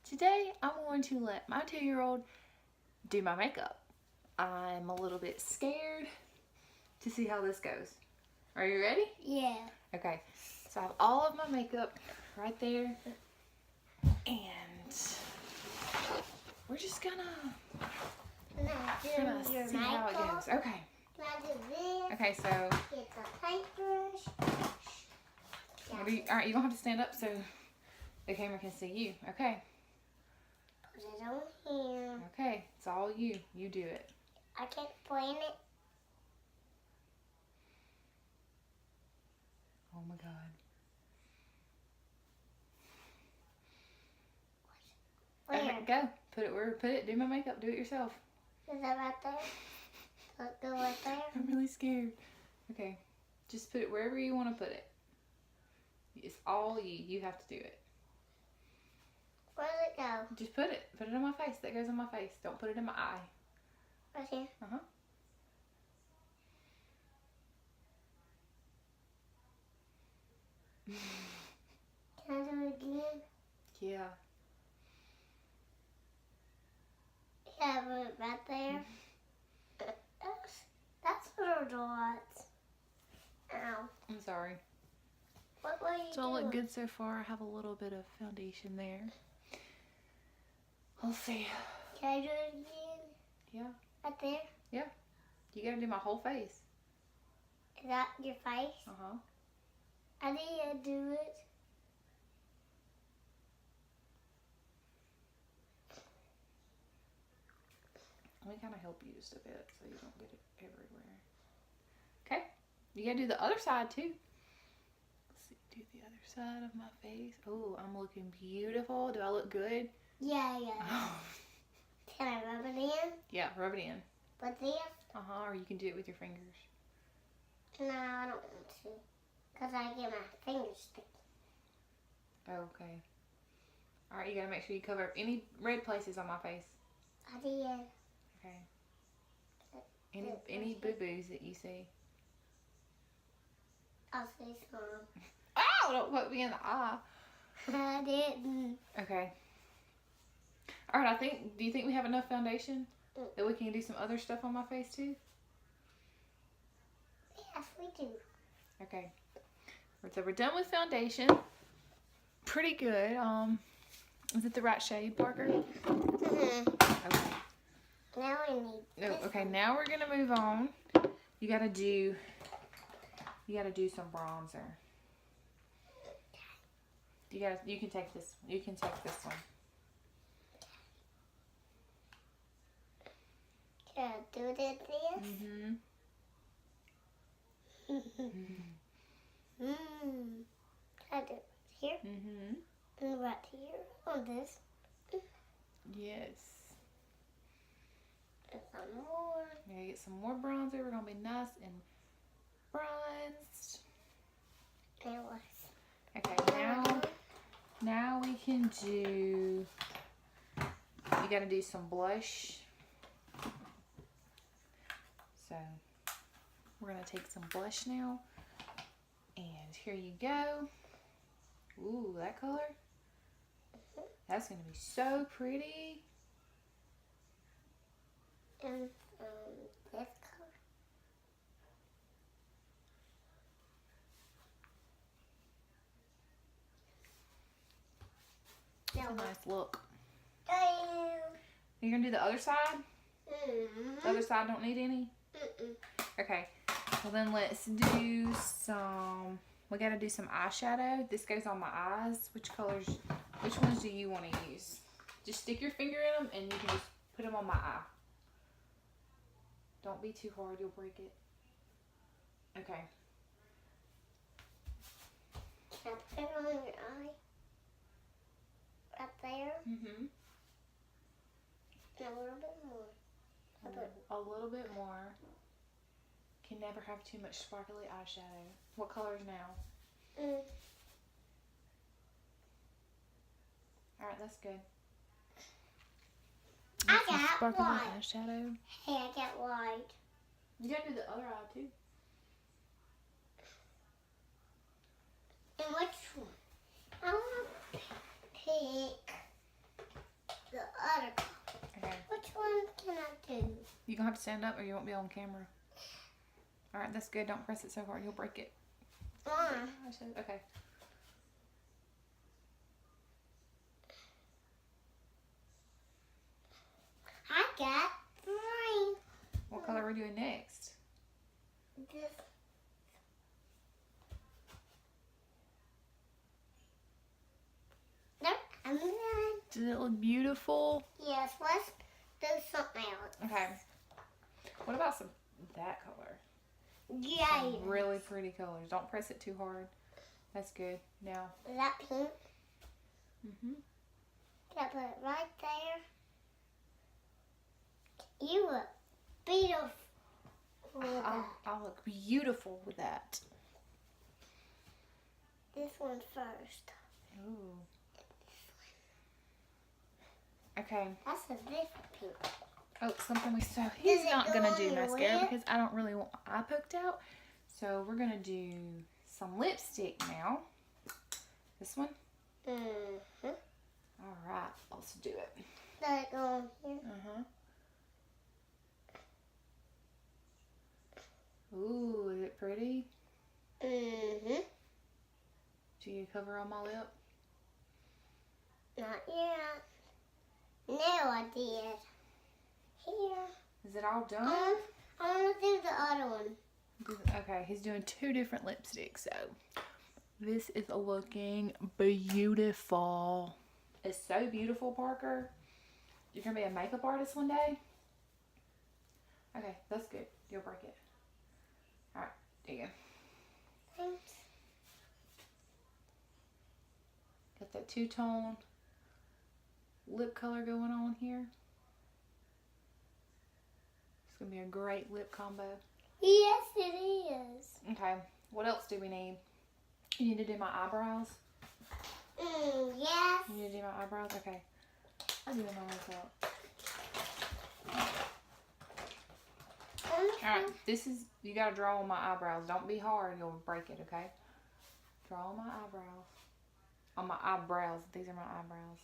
Today I'm going to let my 2-year-old do my makeup. I'm a little bit scared to see how this goes. Are you ready? Yeah. Okay, so I have all of my makeup right there, and we're just gonna see how it goes. Okay. Can I do this? Okay, so Get the paintbrush. alright, you don't have to stand up so the camera can see you. Okay. Put it on here. Okay, it's all you. You do it. I can't point it. Oh my God. Where? Okay, go. Put it where. Put it. Do my makeup. Do it yourself. Is that right there? Let's go right there. I'm really scared. Okay, just put it wherever you want to put it. It's all you. You have to do it. Where does it go? Just put it. Put it on my face. That goes on my face. Don't put it in my eye. Right here. Uh-huh. Can I do it again? Yeah. Yeah, put it right there. That's little dots. Ow. I'm sorry. What were you It's all doing? look good so far. I have a little bit of foundation there. We'll see. Can I do it again? Yeah. Right there? You gotta do my whole face. Is that your face? Uh-huh. I did do it. Let me kind of help you just a bit so you don't get it everywhere. Okay. You gotta do the other side too. Let's see. Do the other side of my face. Oh, I'm looking beautiful. Do I look good? Yeah. Oh. Can I rub it in? Yeah, rub it in. With this? Uh-huh. Or you can do it with your fingers. No, I don't want to. Because I get my fingers sticky. Okay. All right. You gotta make sure you cover up any red places on my face. I did. Okay. Any boo-boos that you see. I'll say some. Ow! Don't put me in the eye. I didn't. Okay. All right. Do you think we have enough foundation that we can do some other stuff on my face too? Yes, we do. Okay. So we're done with foundation. Pretty good. Is it the right shade, Parker? Okay. Now I need this. Okay, now we're gonna move on. You gotta do some bronzer. You can take this. You can take this one. Can I do this? Mm-hmm. Can I do it here? Mm-hmm. And right here on this. Yes. And some more. We're gonna get some more bronzer. We're gonna be nice and bronzed. It was. Okay, now we can do. You gotta do some blush. So we're gonna take some blush now, and here you go. Ooh, that color. That's gonna be so pretty. And this color. It's a nice look. Damn. You're gonna do the other side? The other side don't need any? Okay. Well then let's do some, we gotta do some eyeshadow. This goes on my eyes. Which ones do you want to use? Just stick your finger in them and you can just put them on my eye. Don't be too hard, you'll break it. Okay. Can I put it on your eye? Right there? Mm-hmm. And a little bit more. A little bit more. Can never have too much sparkly eyeshadow. What colors now? Alright, that's good. I got Sparkly white. eyeshadow. Hey, I got white. You gotta do the other eye too. And which one? I want pink. the other color. Okay. Which one can I do? You gonna have to stand up or you won't be on camera. Alright, that's good. Don't press it so hard. You'll break it. Why? Okay. I got green. What color are we doing next? This. Nope, I'm done. Does it look beautiful? Yes, let's do something else. Okay. What about that color? Yeah. Some really pretty colors. Don't press it too hard. That's good. Now. Is that pink? Mhm. Can I put it right there? You look beautiful. I'll look beautiful with that. This one first. Ooh. Okay. That's a different pink. Oh, something we saw. He's not go gonna on do your mascara lip? because I don't really want my eye poked out. So we're gonna do some lipstick now. This one. Mm-hmm. All right, let's do it. Let it go on here. Ooh, is it pretty? Mm-hmm. Do you cover on my lip? Not yet. Now I did. Here. Is it all done? I want to do the other one. Okay, he's doing 2 different lipsticks, so this is looking beautiful. It's so beautiful, Parker. You're gonna be a makeup artist one day? Okay, that's good. You'll break it. Alright, there you go. Thanks. Got that 2-tone lip color going on here. It's gonna be a great lip combo. Yes, it is. Okay, what else do we need? You need to do my eyebrows? Yes. You need to do my eyebrows? Okay. I'll do my makeup. Alright, this is, you gotta draw on my eyebrows. Don't be hard, you'll break it, okay? Draw on my eyebrows. On my eyebrows. These are my eyebrows.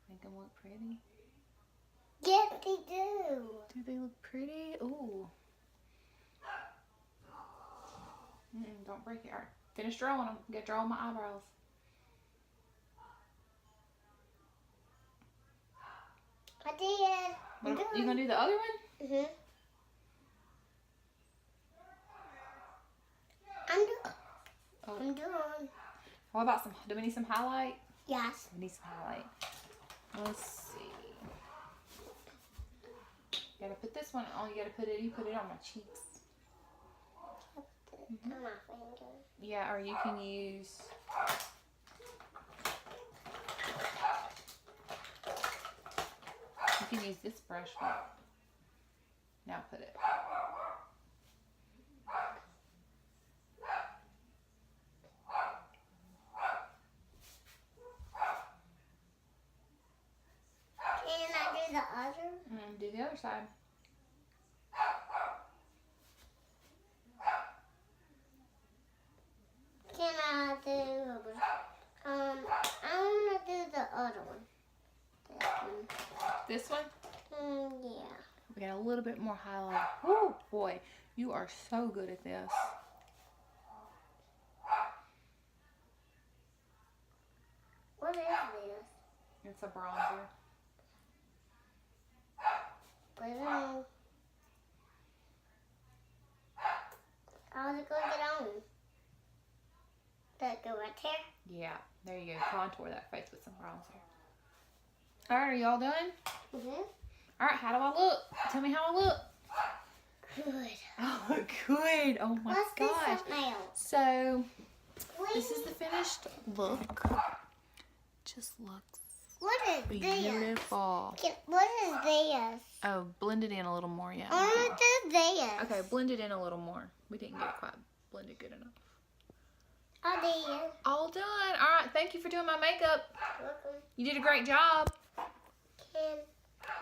Make them look pretty. Yes, they do. Do they look pretty? Ooh. Don't break it. Alright, finish drawing them. You gotta draw on my eyebrows. I did. You gonna do the other one? Mhm. I'm doing. What about some, do we need some highlight? Yes. We need some highlight. Let's see. You gotta put this one on, you put it on my cheeks. On my finger. Yeah, or you can use, this brush. Now put it. Can I do the other? Do the other side. Can I do? I want to do the other one. This one? Yeah. We got a little bit more highlight. Oh boy, you are so good at this. What is this? It's a bronzer. Put it on. How's it going to get on? Does it go right there? Yeah, there you go. Contour that face with some bronzer. Alright, are y'all done? Mhm. Alright, how do I look? Tell me how I look. Good. Oh, good. Oh my Let's do gosh. something else. So, this is the finished look. Just looks What is beautiful. this? What is this? Oh, blend it in a little more, yeah. I want to do this. Okay, blend it in a little more. We didn't get it quite blended good enough. I did. All done. All right, thank you for doing my makeup. Welcome. You did a great job.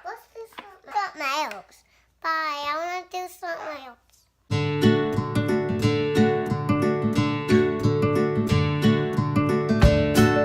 Let's do something else. Bye. I want to do something else.